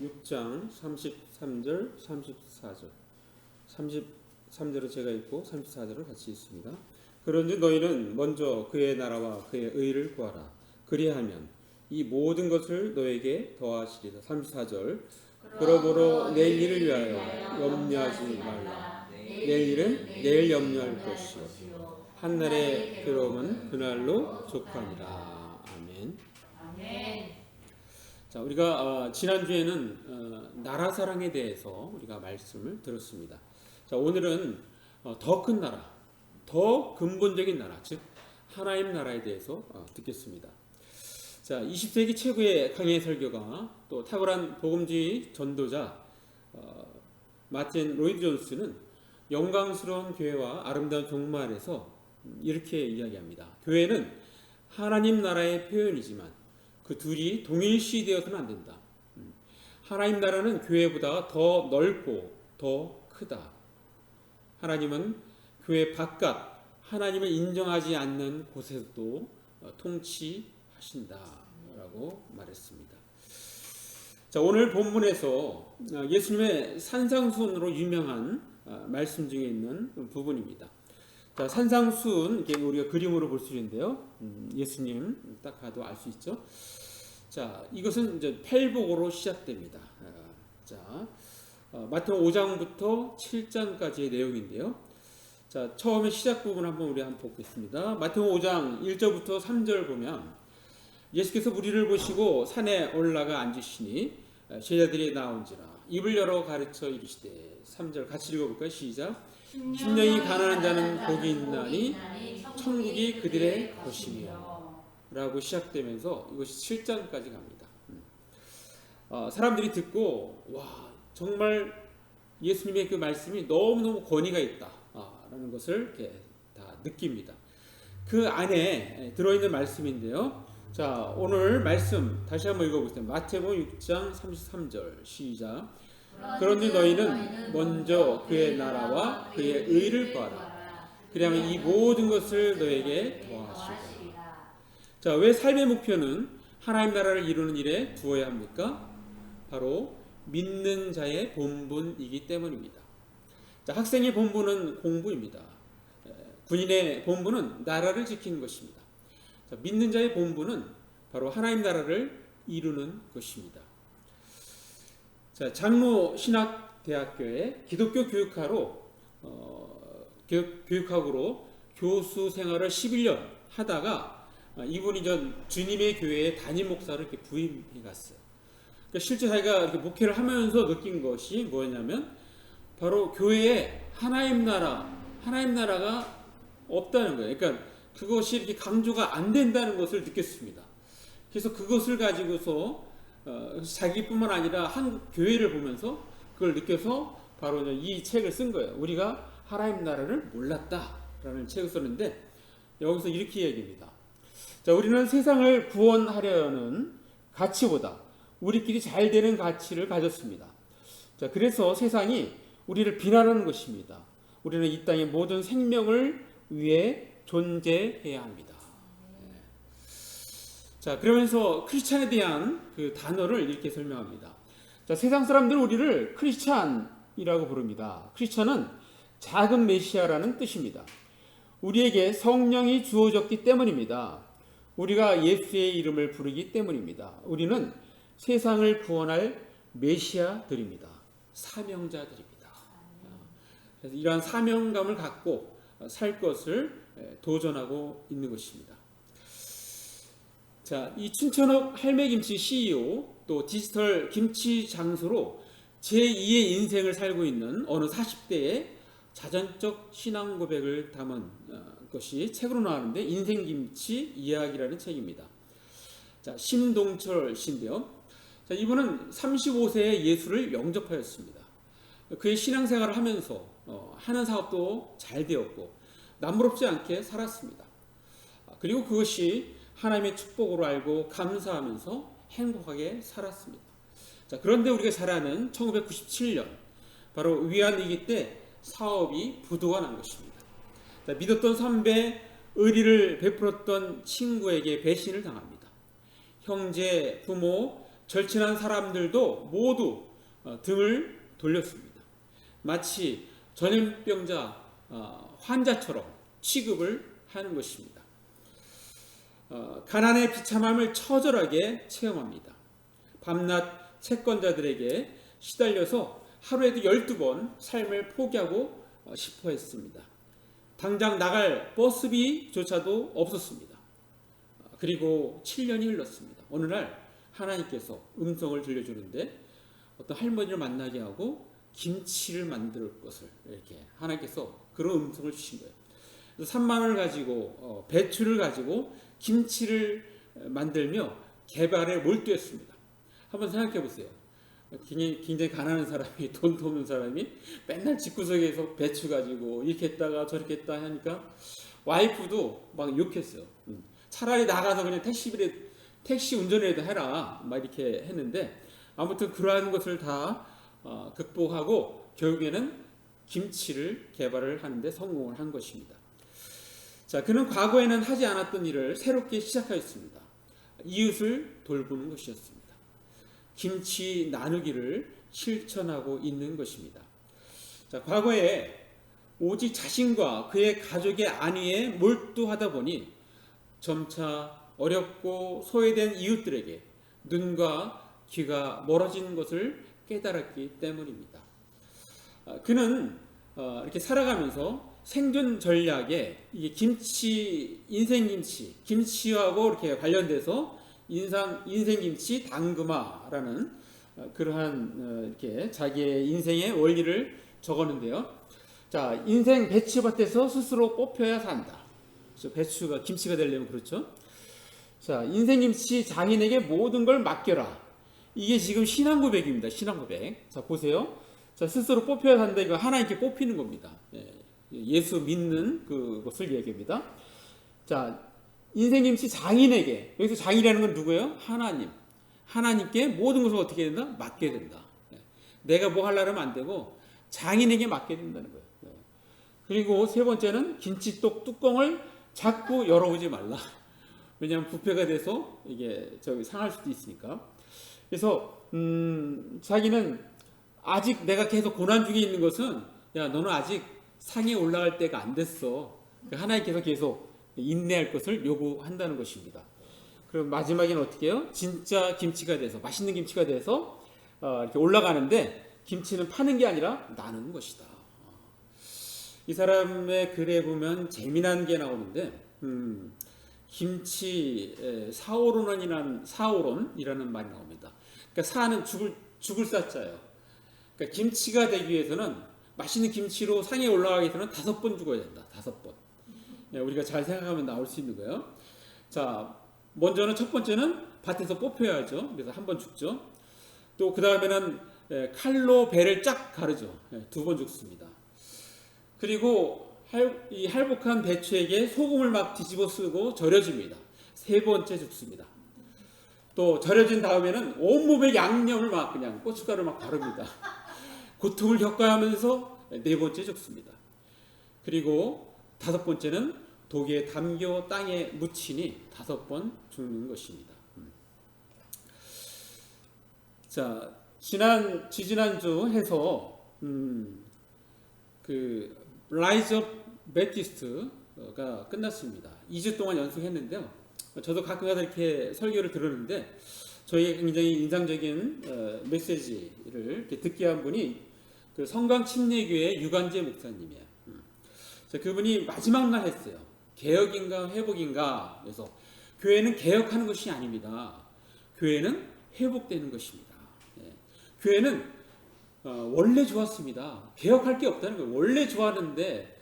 6장 33절, 34절. 33절은 제가 읽고 34절은 같이 읽습니다. 그런즉 너희는 먼저 그의 나라와 그의 의를 구하라. 그리하면 이 모든 것을 너에게 더하시리라. 34절. 그러므로 내일 일을 위하여 염려하지 말라. 내일 일은 내일 염려할 것이요 한날의 괴로움은 그날로 족하니라. 아멘. 자, 우리가 지난주에는 나라 사랑에 대해서 우리가 말씀을 들었습니다. 자, 오늘은 더 큰 나라, 더 근본적인 나라, 즉 하나님 나라에 대해서 듣겠습니다. 자, 20세기 최고의 강해 설교가 또 탁월한 복음주의 전도자 마틴 로이드 존스는 영광스러운 교회와 아름다운 종말에서 이렇게 이야기합니다. 교회는 하나님 나라의 표현이지만 그 둘이 동일시되어서는 안 된다. 하나님 나라는 교회보다 더 넓고 더 크다. 하나님은 교회 바깥, 하나님을 인정하지 않는 곳에서도 통치하신다라고 말했습니다. 자, 오늘 본문에서 예수님의 산상수훈으로 유명한 말씀 중에 있는 부분입니다. 자, 산상수훈, 이게 우리가 그림으로 볼 수 있는데요. 예수님 딱 봐도 알 수 있죠. 자, 이것은 이제 팔복으로 시작됩니다. 자, 마태복음 5장부터 7장까지의 내용인데요. 자, 처음에 시작 부분 한번 보겠습니다. 마태복음 5장 1절부터 3절 보면 예수께서 무리를 보시고 산에 올라가 앉으시니 제자들이 나온지라 입을 열어 가르쳐 이르시되 3절 같이 읽어볼까요? 시작. 심령이 가난한 자는 복이 있나니 천국이 그들의 것이며 라고 시작되면서 이것이 7장까지 갑니다. 사람들이 듣고 와, 정말 예수님의 그 말씀이 너무너무 권위가 있다 라는 것을 이렇게 다 느낍니다. 그 안에 들어있는 말씀인데요. 자, 오늘 말씀 다시 한번 읽어보겠습니다. 마태복음 6장 33절 시작. 그런데 너희는 먼저 그의 나라와 그의 의를 구하라. 그리하면 이 모든 것을 너에게 더하시리라. 자, 왜 삶의 목표는 하나님 나라를 이루는 일에 두어야 합니까? 바로 믿는 자의 본분이기 때문입니다. 자, 학생의 본분은 공부입니다. 군인의 본분은 나라를 지키는 것입니다. 자, 믿는 자의 본분은 바로 하나님 나라를 이루는 것입니다. 자, 장로 신학대학교의 기독교 교육학으로 교수 생활을 11년 하다가 이분이 주님의 교회의 담임 목사를 이렇게 부임해 갔어요. 그러니까 실제 자기가 이렇게 목회를 하면서 느낀 것이 뭐였냐면 바로 교회에 하나님 나라가 없다는 거예요. 그러니까 그것이 이렇게 강조가 안 된다는 것을 느꼈습니다. 그래서 그것을 가지고서 자기뿐만 아니라 한국 교회를 보면서 그걸 느껴서 바로 이 책을 쓴 거예요. 우리가 하나님 나라를 몰랐다라는 책을 썼는데 여기서 이렇게 얘기합니다. 자, 우리는 세상을 구원하려는 가치보다 우리끼리 잘 되는 가치를 가졌습니다. 자, 그래서 세상이 우리를 비난하는 것입니다. 우리는 이 땅의 모든 생명을 위해 존재해야 합니다. 자, 그러면서 크리스찬에 대한 그 단어를 이렇게 설명합니다. 자, 세상 사람들은 우리를 크리스찬이라고 부릅니다. 크리스찬은 작은 메시아라는 뜻입니다. 우리에게 성령이 주어졌기 때문입니다. 우리가 예수의 이름을 부르기 때문입니다. 우리는 세상을 구원할 메시아들입니다. 사명자들입니다. 그래서 이러한 사명감을 갖고 살 것을 도전하고 있는 것입니다. 자, 이 춘천옥 할매김치 CEO 또 디지털 김치 장수로 제2의 인생을 살고 있는 어느 40대의 자전적 신앙 고백을 담은 것이 책으로 나왔는데 인생김치 이야기라는 책입니다. 자, 심동철 씨인데요. 자, 이분은 35세에 예수를 영접하였습니다. 그의 신앙생활을 하면서 하는 사업도 잘 되었고 남부럽지 않게 살았습니다. 그리고 그것이 하나님의 축복으로 알고 감사하면서 행복하게 살았습니다. 자, 그런데 우리가 잘 아는 1997년 바로 위안위기 때 사업이 부도가 난 것입니다. 자, 믿었던 선배, 의리를 베풀었던 친구에게 배신을 당합니다. 형제, 부모, 절친한 사람들도 모두 등을 돌렸습니다. 마치 전염병자 환자처럼 취급을 하는 것입니다. 가난의 비참함을 처절하게 체험합니다. 밤낮 채권자들에게 시달려서 하루에도 12번 삶을 포기하고 싶어 했습니다. 당장 나갈 버스비조차도 없었습니다. 그리고 7년이 흘렀습니다. 어느 날 하나님께서 음성을 들려주는데 어떤 할머니를 만나게 하고 김치를 만들 것을 이렇게 하나님께서 그런 음성을 주신 거예요. 그래서 3만 원을 가지고 배추를 가지고 김치를 만들며 개발에 몰두했습니다. 한번 생각해 보세요. 굉장히 가난한 사람이, 돈도 없는 사람이 맨날 집구석에서 배추 가지고 이렇게 했다가 저렇게 했다 하니까 와이프도 막 욕했어요. 차라리 나가서 그냥 택시 운전이라도 해라 막 이렇게 했는데, 아무튼 그러한 것을 다 극복하고 결국에는 김치를 개발을 하는데 성공을 한 것입니다. 자, 그는 과거에는 하지 않았던 일을 새롭게 시작하였습니다. 이웃을 돌보는 것이었습니다. 김치 나누기를 실천하고 있는 것입니다. 자, 과거에 오직 자신과 그의 가족의 안위에 몰두하다 보니 점차 어렵고 소외된 이웃들에게 눈과 귀가 멀어진 것을 깨달았기 때문입니다. 그는 이렇게 살아가면서 생존 전략에 이게 인생김치, 김치하고 이렇게 관련돼서 인생김치 당금화라는 그러한 이렇게 자기의 인생의 원리를 적었는데요. 자, 인생 배추밭에서 스스로 뽑혀야 산다. 그래서 배추가 김치가 되려면 그렇죠. 자, 인생김치 장인에게 모든 걸 맡겨라. 이게 지금 신앙 고백입니다. 신앙 고백. 자, 보세요. 자, 스스로 뽑혀야 산다. 이거 하나님께 뽑히는 겁니다. 예수 믿는 그것을 얘기합니다. 자, 인생김치 장인에게, 여기서 장인이라는 건 누구예요? 하나님. 하나님께 모든 것을 어떻게 된다? 맡겨야 된다. 내가 뭐 하려면 안 되고 장인에게 맡겨야 된다는 거예요. 그리고 세 번째는 김치독 뚜껑을 자꾸 열어오지 말라. 왜냐하면 부패가 돼서 이게 상할 수도 있으니까. 그래서 자기는 아직 내가 계속 고난 중에 있는 것은, 야, 너는 아직 상에 올라갈 때가 안 됐어. 하나님께서 계속 인내할 것을 요구한다는 것입니다. 그럼 마지막에는 어떻게 해요? 진짜 김치가 돼서, 맛있는 김치가 돼서 이렇게 올라가는데, 김치는 파는 게 아니라 나누는 것이다. 이 사람의 글에 보면 재미난 게 나오는데, 김치 사오론이라는 말이 나옵니다. 그러니까 사는 죽을 사자예요. 그러니까 김치가 되기 위해서는, 맛있는 김치로 상에 올라가기 위해서는 5번 죽어야 된다. 5번. 우리가 잘 생각하면 나올 수 있는 거예요. 자, 먼저는 첫 번째는 밭에서 뽑혀야죠. 그래서 1번 죽죠. 또 그 다음에는 칼로 배를 쫙 가르죠. 2번 죽습니다. 그리고 이 할복한 배추에게 소금을 막 뒤집어 쓰고 절여집니다. 3번째 죽습니다. 또 절여진 다음에는 온몸에 양념을 막 그냥 고춧가루 막 바릅니다. 고통을 겪어야 하면서 4번째 죽습니다. 그리고 5번째는 독에 담겨 땅에 묻히니 5번 죽는 것입니다. 자, 지지난주 해서 그 라이즈 오브 베티스트가 끝났습니다. 2주 동안 연속했는데요. 저도 가끔가다 이렇게 설교를 들었는데, 저에게 굉장히 인상적인 메시지를 이렇게 듣게 한 분이 그 성광침례교회 유관재 목사님이에요. 그분이 마지막 날 했어요. 개혁인가 회복인가. 그래서 교회는 개혁하는 것이 아닙니다. 교회는 회복되는 것입니다. 교회는 원래 좋았습니다. 개혁할 게 없다는 거예요. 원래 좋았는데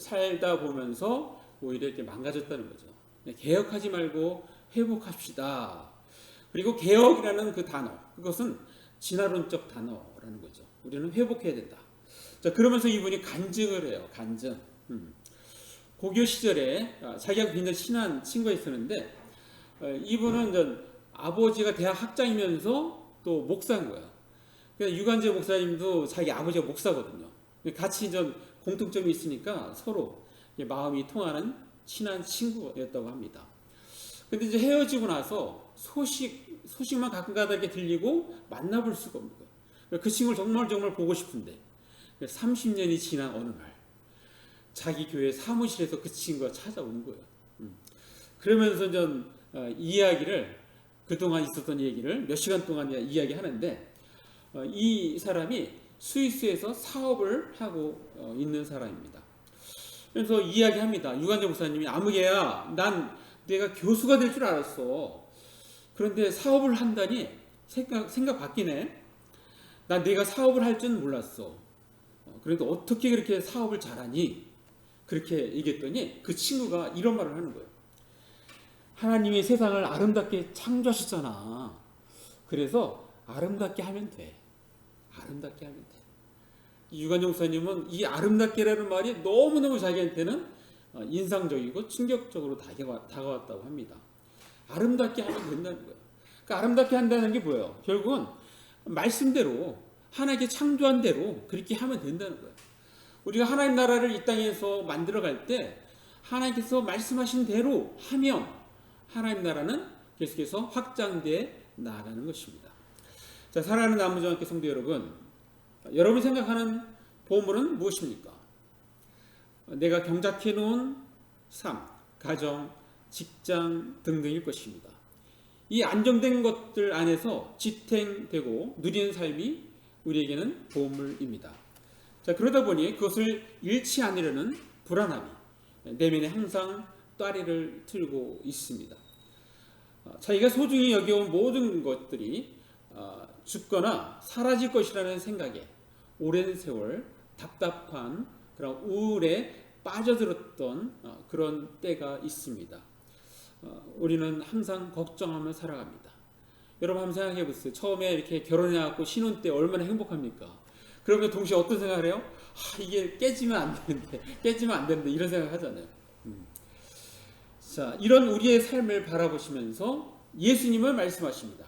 살다 보면서 오히려 이렇게 망가졌다는 거죠. 개혁하지 말고 회복합시다. 그리고 개혁이라는 그 단어, 그것은 진화론적 단어라는 거죠. 우리는 회복해야 된다. 자, 그러면서 이분이 간증을 해요. 간증. 고교 시절에 자기하고 굉장히 친한 친구가 있었는데, 이분은 이제 아버지가 대학 학장이면서 또 목사인 거야. 유관재 목사님도 자기 아버지가 목사거든요. 같이 좀 공통점이 있으니까 서로 마음이 통하는 친한 친구였다고 합니다. 근데 이제 헤어지고 나서 소식만 가끔가다 이렇게 들리고 만나볼 수가 없는 거예요. 그 친구를 정말 보고 싶은데 30년이 지난 어느 날 자기 교회 사무실에서 그 친구가 찾아오는 거예요. 그러면서 전 이야기를 그동안 있었던 얘기를 몇 시간 동안 이야기하는데 이 사람이 스위스에서 사업을 하고 있는 사람입니다. 그래서 이야기합니다. 유관재 목사님이 아무개야 난 내가 교수가 될 줄 알았어. 그런데 사업을 한다니 생각 바뀌네. 난 내가 사업을 할 줄 몰랐어. 그래도 어떻게 그렇게 사업을 잘하니? 그렇게 얘기했더니 그 친구가 이런 말을 하는 거예요. 하나님이 세상을 아름답게 창조하셨잖아. 그래서 아름답게 하면 돼. 아름답게 하면 돼. 유관영 목사님은 이 아름답게라는 말이 너무너무 자기한테는 인상적이고 충격적으로 다가왔다고 합니다. 아름답게 하면 된다는 거예요. 그러니까 아름답게 한다는 게 뭐예요? 결국은 말씀대로 하나님께 창조한 대로 그렇게 하면 된다는 거예요. 우리가 하나님 나라를 이 땅에서 만들어갈 때 하나님께서 말씀하신 대로 하면 하나님 나라는 계속해서 확장돼 나아가는 것입니다. 자, 사랑하는 남부중학교 성도 여러분, 여러분이 생각하는 보물은 무엇입니까? 내가 경작해 놓은 삶, 가정, 직장 등등일 것입니다. 이 안정된 것들 안에서 지탱되고 누리는 삶이 우리에게는 보물입니다. 자, 그러다 보니 그것을 잃지 않으려는 불안함이 내면에 항상 따리를 틀고 있습니다. 자기가 소중히 여겨온 모든 것들이 죽거나 사라질 것이라는 생각에 오랜 세월 답답한 그런 우울에 빠져들었던 그런 때가 있습니다. 우리는 항상 걱정하며 살아갑니다. 여러분 한번 생각해 보세요. 처음에 이렇게 결혼해갖고 신혼 때 얼마나 행복합니까? 그러면 동시에 어떤 생각을 해요? 이게 깨지면 안 되는데 이런 생각 하잖아요. 자, 이런 우리의 삶을 바라보시면서 예수님은 말씀하십니다.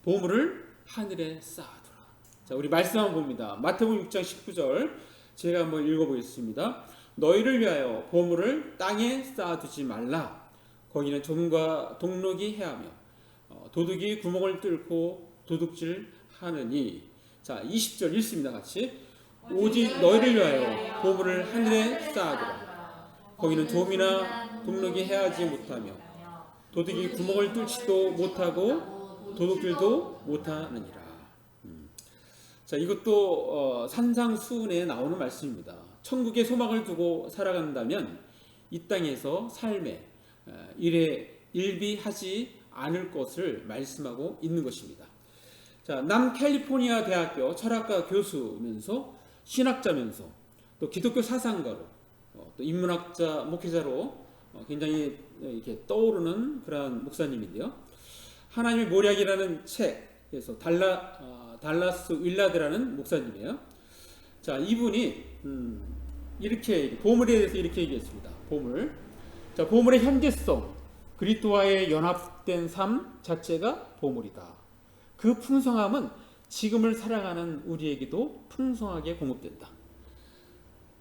보물을 하늘에 쌓아두라. 자, 우리 말씀 한번 봅니다. 마태복음 6장 19절 제가 한번 읽어보겠습니다. 너희를 위하여 보물을 땅에 쌓아두지 말라. 거기는 좀과 동록이 해하며 도둑이 구멍을 뚫고 도둑질하느니. 자, 20절 읽습니다. 같이. 오직 너희를 위하여 보물을 하늘에 쌓아두라. 거기는 좀이나 동록이 해하지 못하며 도둑이 구멍을 뚫지도 못하고 도둑질도 못하느니라. 자, 이것도 산상수훈에 나오는 말씀입니다. 천국의 소망을 두고 살아간다면 이 땅에서 삶에 일에 일비하지 않을 것을 말씀하고 있는 것입니다. 자, 남캘리포니아 대학교 철학과 교수면서 신학자면서 또 기독교 사상가로 또 인문학자 목회자로 굉장히 이렇게 떠오르는 그런 목사님인데요. 하나님의 모략이라는 책에서 달라스 윌라드라는 목사님이에요. 자, 이분이 이렇게 보물에 대해서 이렇게 얘기했습니다. 보물. 자, 보물의 현재성, 그리스도와의 연합된 삶 자체가 보물이다. 그 풍성함은 지금을 살아가는 우리에게도 풍성하게 공급된다.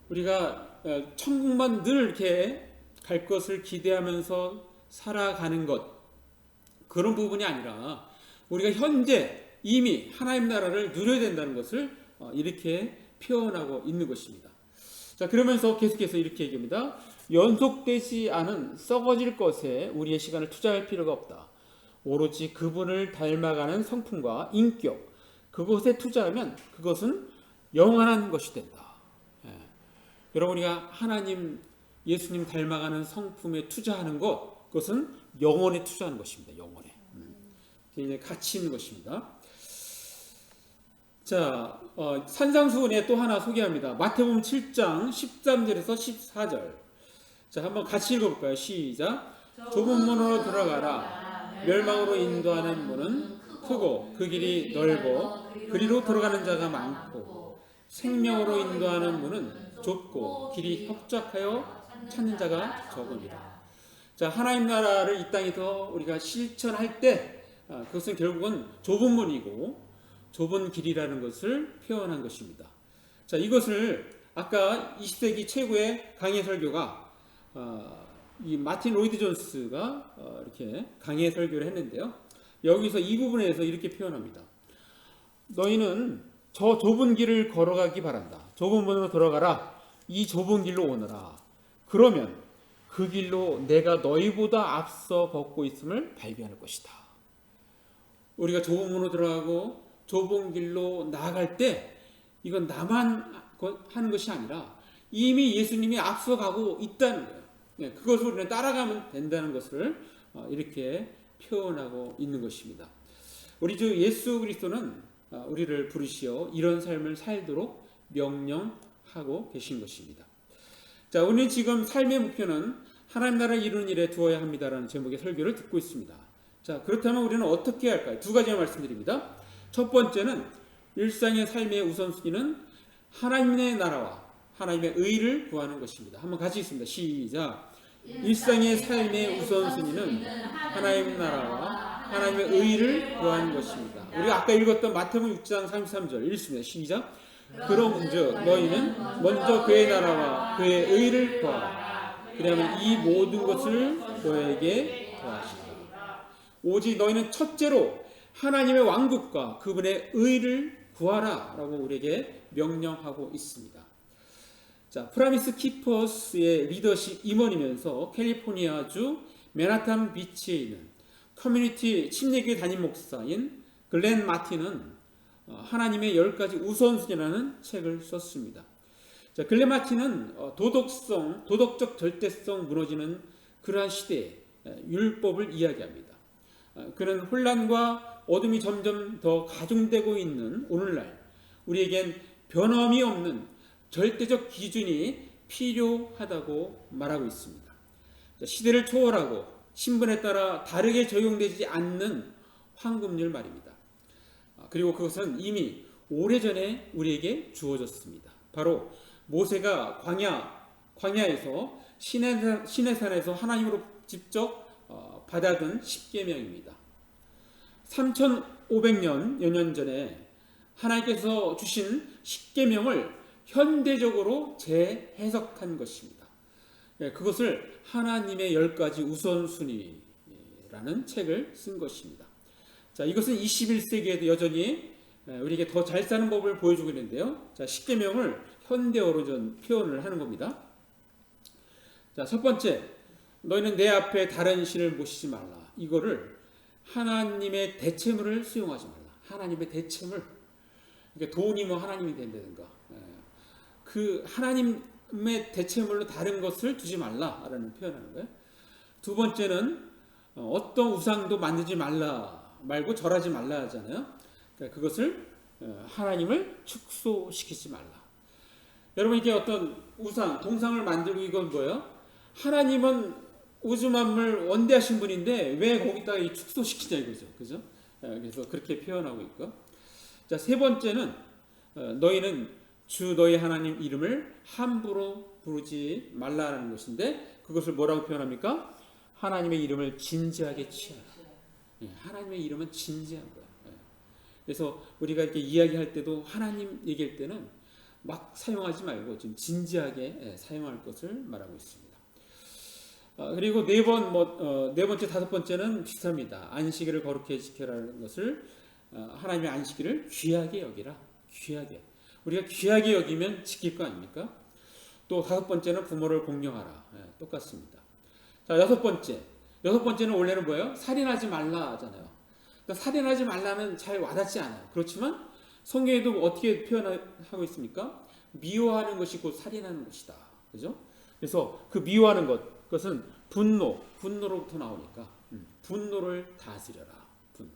우리가 천국만 늘 이렇게 갈 것을 기대하면서 살아가는 것, 그런 부분이 아니라 우리가 현재 이미 하나님 나라를 누려야 된다는 것을 이렇게 표현하고 있는 것입니다. 자, 그러면서 계속해서 이렇게 얘기합니다. 연속되지 않은 썩어질 것에 우리의 시간을 투자할 필요가 없다. 오로지 그분을 닮아가는 성품과 인격, 그것에 투자하면 그것은 영원한 것이 된다. 여러분, 우리가 하나님, 예수님 닮아가는 성품에 투자하는 것, 그것은 영혼에 투자하는 것입니다. 영혼에. 굉장히 가치 있는 것입니다. 자, 산상수훈에 또 하나 소개합니다. 마태복음 7장 13절에서 14절. 자, 한번 같이 읽어볼까요? 시작. 좁은 문으로 들어가라. 멸망으로 인도하는 문은 크고 그 길이 넓어 그리로 들어가는 자가 많고 생명으로 인도하는 문은 좁고 길이 협착하여 찾는 자가 적으니라. 자, 하나님 나라를 이 땅에서 우리가 실천할 때 그것은 결국은 좁은 문이고 좁은 길이라는 것을 표현한 것입니다. 자, 이것을 아까 20세기 최고의 강해 설교가 이 마틴 로이드 존스가 이렇게 강해 설교를 했는데요. 여기서 이 부분에서 이렇게 표현합니다. 너희는 저 좁은 길을 걸어가기 바란다. 좁은 문으로 들어가라. 이 좁은 길로 오너라. 그러면 그 길로 내가 너희보다 앞서 걷고 있음을 발견할 것이다. 우리가 좁은 문으로 들어가고 좁은 길로 나아갈 때 이건 나만 하는 것이 아니라 이미 예수님이 앞서가고 있다는 거예요. 그것을 우리는 따라가면 된다는 것을 이렇게 표현하고 있는 것입니다. 우리 주 예수 그리스도는 우리를 부르시어 이런 삶을 살도록 명령하고 계신 것입니다. 자, 오늘 지금 삶의 목표는 하나님 나라를 이루는 일에 두어야 합니다라는 제목의 설교를 듣고 있습니다. 자, 그렇다면 우리는 어떻게 할까요? 두 가지 말씀드립니다. 첫 번째는 일상의 삶의 우선순위는 하나님의 나라와 하나님의 의를 구하는 것입니다. 한번 같이 읽습니다. 시작. 일상의 삶의 우선순위는 하나님의 나라와 하나님의 의를 구하는 것입니다. 우리가 아까 읽었던 마태복음 6장 33절 읽습니다. 시작. 그런즉 너희는 먼저 그의 나라와 그의 의를 구하라. 그러면 이 모든 것을 너에게 더하시리라. 오직 너희는 첫째로 하나님의 왕국과 그분의 의를 구하라 라고 우리에게 명령하고 있습니다. 자, 프라미스 키퍼스의 리더십 임원이면서 캘리포니아주 맨하탄 비치에 있는 커뮤니티 침례교회 담임 목사인 글렌 마틴은 하나님의 10가지 우선순위라는 책을 썼습니다. 자, 글렌 마틴은 도덕적 절대성 무너지는 그러한 시대에 율법을 이야기합니다. 그는 혼란과 어둠이 점점 더 가중되고 있는 오늘날 우리에겐 변함이 없는 절대적 기준이 필요하다고 말하고 있습니다. 자, 시대를 초월하고 신분에 따라 다르게 적용되지 않는 황금률 말입니다. 그리고 그것은 이미 오래전에 우리에게 주어졌습니다. 바로 모세가 광야에서 시내산에서 하나님으로 직접 받아든 십계명입니다. 3,500여 년 전에 하나님께서 주신 십계명을 현대적으로 재해석한 것입니다. 그것을 하나님의 10가지 우선순위라는 책을 쓴 것입니다. 자, 이것은 21세기에도 여전히 우리에게 더 잘 사는 법을 보여주고 있는데요. 자, 십계명을 현대어로 표현을 하는 겁니다. 자, 첫 번째, 너희는 내 앞에 다른 신을 모시지 말라. 이거를 하나님의 대체물을 수용하지 말라. 하나님의 대체물. 그러니까 돈이 뭐 하나님이 된다든가. 그 하나님의 대체물로 다른 것을 두지 말라라는 표현하는 거예요. 두 번째는 어떤 우상도 만들지 말고 절하지 말라 하잖아요. 그러니까 그것을 하나님을 축소시키지 말라. 여러분, 이게 어떤 우상, 동상을 만들고 이건 뭐예요? 하나님은 우주 만물 원대하신 분인데 왜 거기다가 축소시키냐 이거죠. 그죠? 그래서 그렇게 표현하고 있고. 자, 세 번째는 너희는 주 너희 하나님 이름을 함부로 부르지 말라라는 것인데 그것을 뭐라고 표현합니까? 하나님의 이름을 진지하게 취하라. 하나님의 이름은 진지한 거야. 그래서 우리가 이렇게 이야기할 때도 하나님 얘기할 때는 막 사용하지 말고 좀 진지하게 사용할 것을 말하고 있습니다. 그리고 네 번째, 다섯 번째는 비슷합니다. 안식일을 거룩히 지켜라는 것을 하나님의 안식일을 귀하게 여기라. 귀하게. 우리가 귀하게 여기면 지킬 거 아닙니까? 또 다섯 번째는 부모를 공경하라. 똑같습니다. 자, 여섯 번째는 원래는 뭐예요? 살인하지 말라 하잖아요. 그러니까 살인하지 말라는 잘 와닿지 않아요. 그렇지만 성경에도 어떻게 표현하고 있습니까? 미워하는 것이 곧 살인하는 것이다. 그죠? 그래서 그 미워하는 그것은 분노로부터 나오니까 분노를 다스려라. 분노.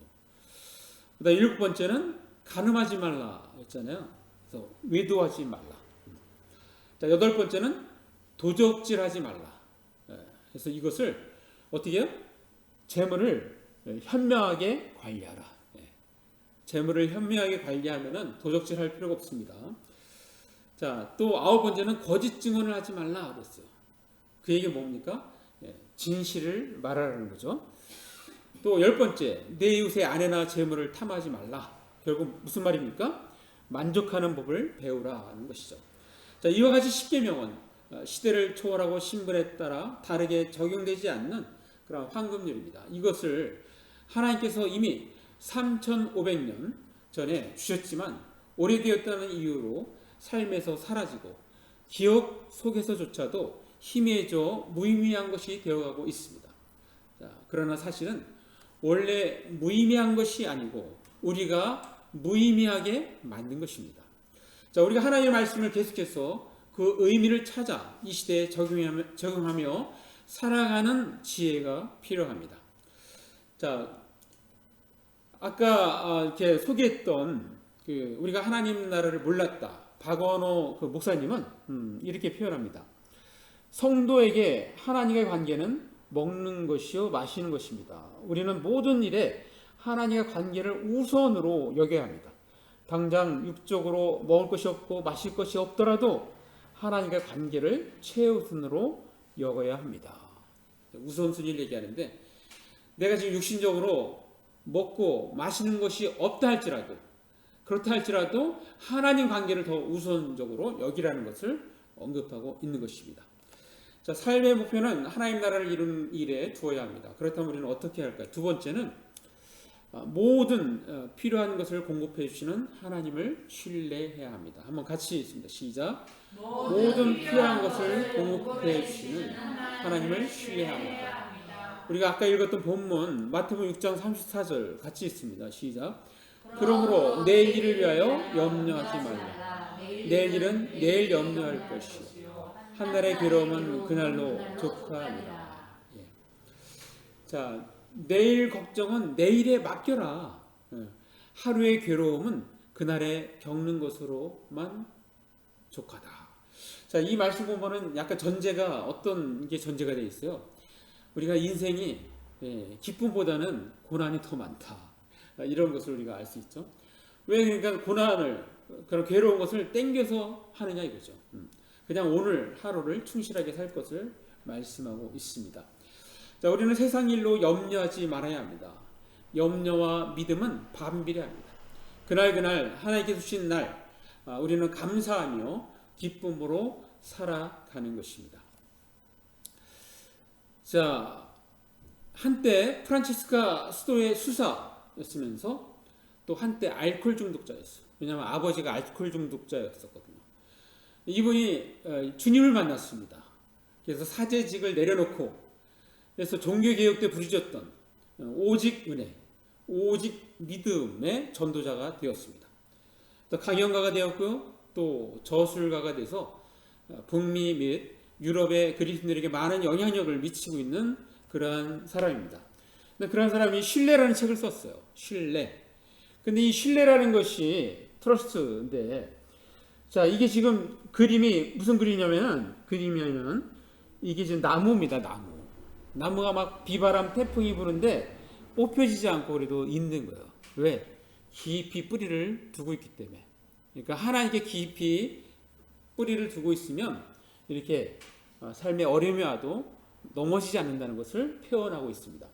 그다음 일곱 번째는 간음하지 말라 했잖아요. 그래서 외도하지 말라. 자, 여덟 번째는 도적질하지 말라. 그래서 이것을 어떻게 해요? 재물을 현명하게 관리하라. 재물을 현명하게 관리하면은 도적질할 필요가 없습니다. 자, 또 아홉 번째는 거짓 증언을 하지 말라 그랬어요. 그 얘기가 뭡니까? 진실을 말하라는 거죠. 또 열 번째, 내 이웃의 아내나 재물을 탐하지 말라. 결국 무슨 말입니까? 만족하는 법을 배우라는 것이죠. 자, 이와 같이 십계명은 시대를 초월하고 신분에 따라 다르게 적용되지 않는 그런 황금률입니다. 이것을 하나님께서 이미 3500년 전에 주셨지만 오래되었다는 이유로 삶에서 사라지고 기억 속에서조차도 희미해져 무의미한 것이 되어가고 있습니다. 자, 그러나 사실은 원래 무의미한 것이 아니고 우리가 무의미하게 만든 것입니다. 자, 우리가 하나님의 말씀을 계속해서 그 의미를 찾아 이 시대에 적용하며 살아가는 지혜가 필요합니다. 자, 아까 이렇게 소개했던 우리가 하나님 나라를 몰랐다. 박원호 그 목사님은 이렇게 표현합니다. 성도에게 하나님과의 관계는 먹는 것이요 마시는 것입니다. 우리는 모든 일에 하나님과 관계를 우선으로 여겨야 합니다. 당장 육적으로 먹을 것이 없고 마실 것이 없더라도 하나님과 관계를 최우선으로 여겨야 합니다. 우선순위를 얘기하는데 내가 지금 육신적으로 먹고 마시는 것이 없다 할지라도 그렇다 할지라도 하나님 관계를 더 우선적으로 여기라는 것을 언급하고 있는 것입니다. 자, 삶의 목표는 하나님 나라를 이루는 일에 두어야 합니다. 그렇다면 우리는 어떻게 할까요? 두 번째는 모든 필요한 것을 공급해 주시는 하나님을 신뢰해야 합니다. 한번 같이 읽습니다. 시작. 모든 필요한 것을 공급해 주시는 하나님을 신뢰합니다. 우리가 아까 읽었던 본문 마태복음 6장 34절 같이 읽습니다. 시작. 그러므로 내일 일을 위하여 염려하지 말라. 내일 일은 내일 염려할 것이요 한날의 괴로움은 그날로 족하니라. 예. 자, 내일 걱정은 내일에 맡겨라. 하루의 괴로움은 그날에 겪는 것으로만 족하다. 자, 이 말씀 보면은 약간 전제가 어떤 게 전제가 되어 있어요. 우리가 인생이 기쁨보다는 고난이 더 많다. 이런 것을 우리가 알 수 있죠. 왜 그러니까 고난을 그런 괴로운 것을 땡겨서 하느냐 이거죠. 그냥 오늘 하루를 충실하게 살 것을 말씀하고 있습니다. 자, 우리는 세상 일로 염려하지 말아야 합니다. 염려와 믿음은 반비례합니다. 그날 하나님께서 주신 날 우리는 감사하며 기쁨으로 살아가는 것입니다. 자, 한때 프란치스카 수도의 수사였으면서 또 한때 알코올 중독자였어요. 왜냐하면 아버지가 알코올 중독자였었거든요. 이분이 주님을 만났습니다. 그래서 사제직을 내려놓고 그래서 종교개혁 때 부르짖었던 오직 은혜, 오직 믿음의 전도자가 되었습니다. 또 강연가가 되었고요. 또 저술가가 돼서 북미 및 유럽의 그리스도인들에게 많은 영향력을 미치고 있는 그러한 사람입니다. 근데 그러한 사람이 신뢰라는 책을 썼어요. 신뢰. 근데 이 신뢰라는 것이 트러스트인데, 자, 이게 지금 그림이 무슨 그림이냐면은 이게 지금 나무입니다. 나무가 막 비바람 태풍이 부는데 뽑혀지지 않고 그래도 있는 거예요. 왜? 깊이 뿌리를 두고 있기 때문에. 그러니까 하나님께 깊이 뿌리를 두고 있으면 이렇게 삶의 어려움이 와도 넘어지지 않는다는 것을 표현하고 있습니다.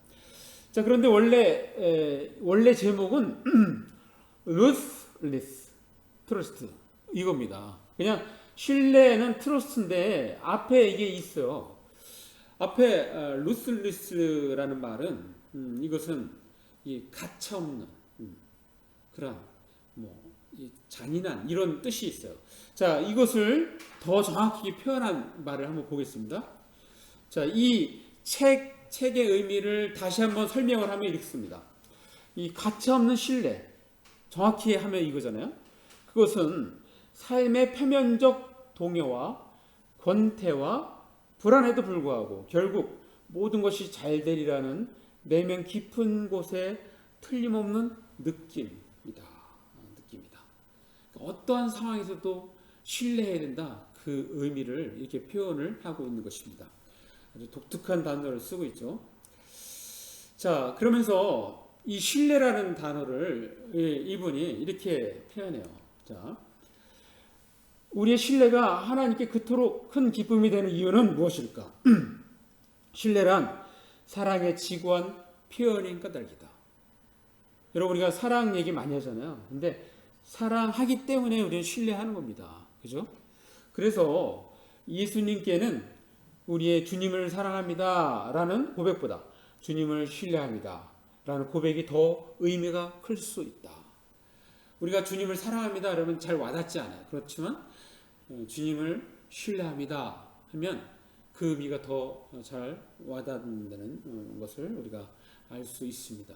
자, 그런데 원래 제목은 ruthless trust 이겁니다. 그냥 신뢰는 트러스트인데 앞에 이게 있어요. 앞에 ruthless라는 말은 이것은 이 가차없는 그런 이 잔인한 이런 뜻이 있어요. 자, 이것을 더 정확히 표현한 말을 한번 보겠습니다. 자, 이 책의 의미를 다시 한번 설명을 하면 읽습니다. 이 가차없는 신뢰, 정확히 하면 이거잖아요. 그것은 삶의 표면적 동요와 권태와 불안에도 불구하고 결국 모든 것이 잘 되리라는 내면 깊은 곳에 틀림없는 느낌이다. 어떠한 상황에서도 신뢰해야 된다. 그 의미를 이렇게 표현을 하고 있는 것입니다. 아주 독특한 단어를 쓰고 있죠. 자, 그러면서 이 신뢰라는 단어를 이분이 이렇게 표현해요. 자, 우리의 신뢰가 하나님께 그토록 큰 기쁨이 되는 이유는 무엇일까? 신뢰란 사랑의 지구한 표현인 까닭이다. 여러분, 우리가 사랑 얘기 많이 하잖아요. 근데 사랑하기 때문에 우리는 신뢰하는 겁니다. 그죠? 그래서 예수님께는 우리의 주님을 사랑합니다 라는 고백보다 주님을 신뢰합니다 라는 고백이 더 의미가 클 수 있다. 우리가 주님을 사랑합니다 그러면 잘 와닿지 않아요. 그렇지만 주님을 신뢰합니다 하면 그 의미가 더 잘 와닿는다는 것을 우리가 알 수 있습니다.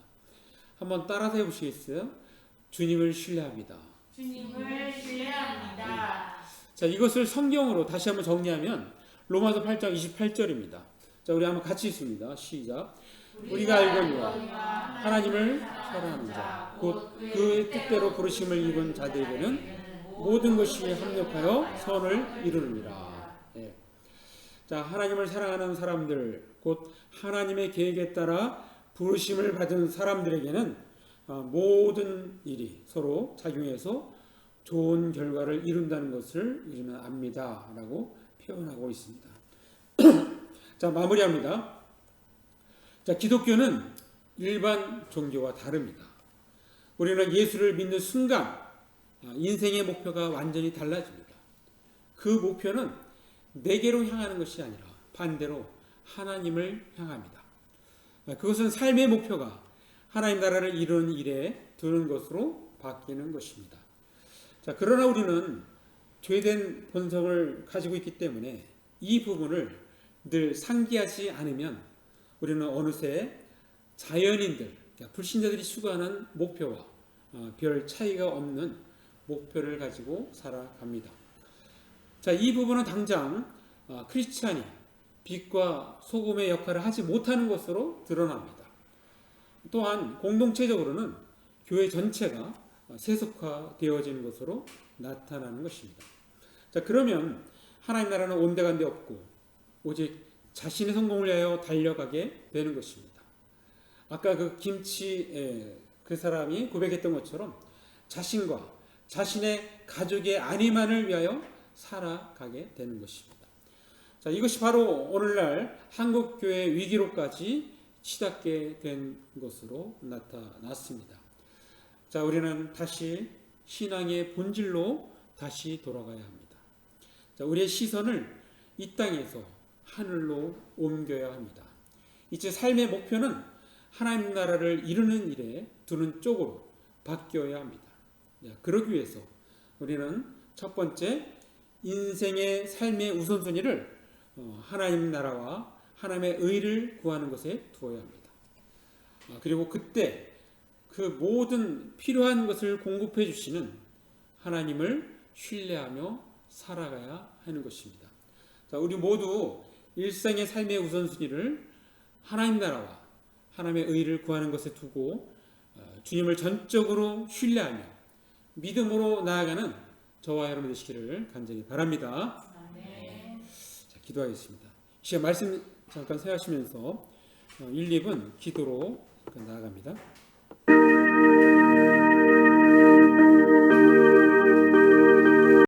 한번 따라서 해보시겠어요? 주님을 신뢰합니다. 주님을 신뢰합니다. 자, 이것을 성경으로 다시 한번 정리하면 로마서 8장 28절입니다. 자, 우리 한번 같이 읽습니다. 시작. 우리가 알거니와 하나님을 사랑하는 자, 곧 그 뜻대로 부르심을 입은 자들에게는 모든 것이 합력하여 선을 이루느니라. 예. 자, 하나님을 사랑하는 사람들, 곧 하나님의 계획에 따라 부르심을 받은 사람들에게는 모든 일이 서로 작용해서 좋은 결과를 이룬다는 것을 우리는 압니다. 라고 표현하고 있습니다. 자, 마무리합니다. 자, 기독교는 일반 종교와 다릅니다. 우리는 예수를 믿는 순간 인생의 목표가 완전히 달라집니다. 그 목표는 내게로 향하는 것이 아니라 반대로 하나님을 향합니다. 그것은 삶의 목표가 하나님 나라를 이루는 일에 두는 것으로 바뀌는 것입니다. 자, 그러나 우리는 죄된 본성을 가지고 있기 때문에 이 부분을 늘 상기하지 않으면 우리는 어느새 자연인들, 그러니까 불신자들이 추구하는 목표와 별 차이가 없는 목표를 가지고 살아갑니다. 자, 이 부분은 당장 크리스찬이 빛과 소금의 역할을 하지 못하는 것으로 드러납니다. 또한 공동체적으로는 교회 전체가 세속화되어지는 것으로 나타나는 것입니다. 자, 그러면 하나님 나라는 온데간데 없고 오직 자신의 성공을 위하여 달려가게 되는 것입니다. 아까 그 김치 그 사람이 고백했던 것처럼 자신과 자신의 가족의 안위만을 위하여 살아가게 되는 것입니다. 자, 이것이 바로 오늘날 한국교회 위기로까지 치닫게 된 것으로 나타났습니다. 자, 우리는 다시 신앙의 본질로 다시 돌아가야 합니다. 자, 우리의 시선을 이 땅에서 하늘로 옮겨야 합니다. 이제 삶의 목표는 하나님 나라를 이루는 일에 두는 쪽으로 바뀌어야 합니다. 그러기 위해서 우리는 첫 번째 인생의 삶의 우선순위를 하나님 나라와 하나님의 의를 구하는 것에 두어야 합니다. 그리고 그때 그 모든 필요한 것을 공급해 주시는 하나님을 신뢰하며 살아가야 하는 것입니다. 자, 우리 모두 일상의 삶의 우선순위를 하나님 나라와 하나님의 의를 구하는 것에 두고 주님을 전적으로 신뢰하며 믿음으로 나아가는 저와 여러분 되시기를 간절히 바랍니다. 자, 기도하겠습니다. 이 시간 말씀 잠깐 생각하시면서 1, 2분 기도로 나아갑니다.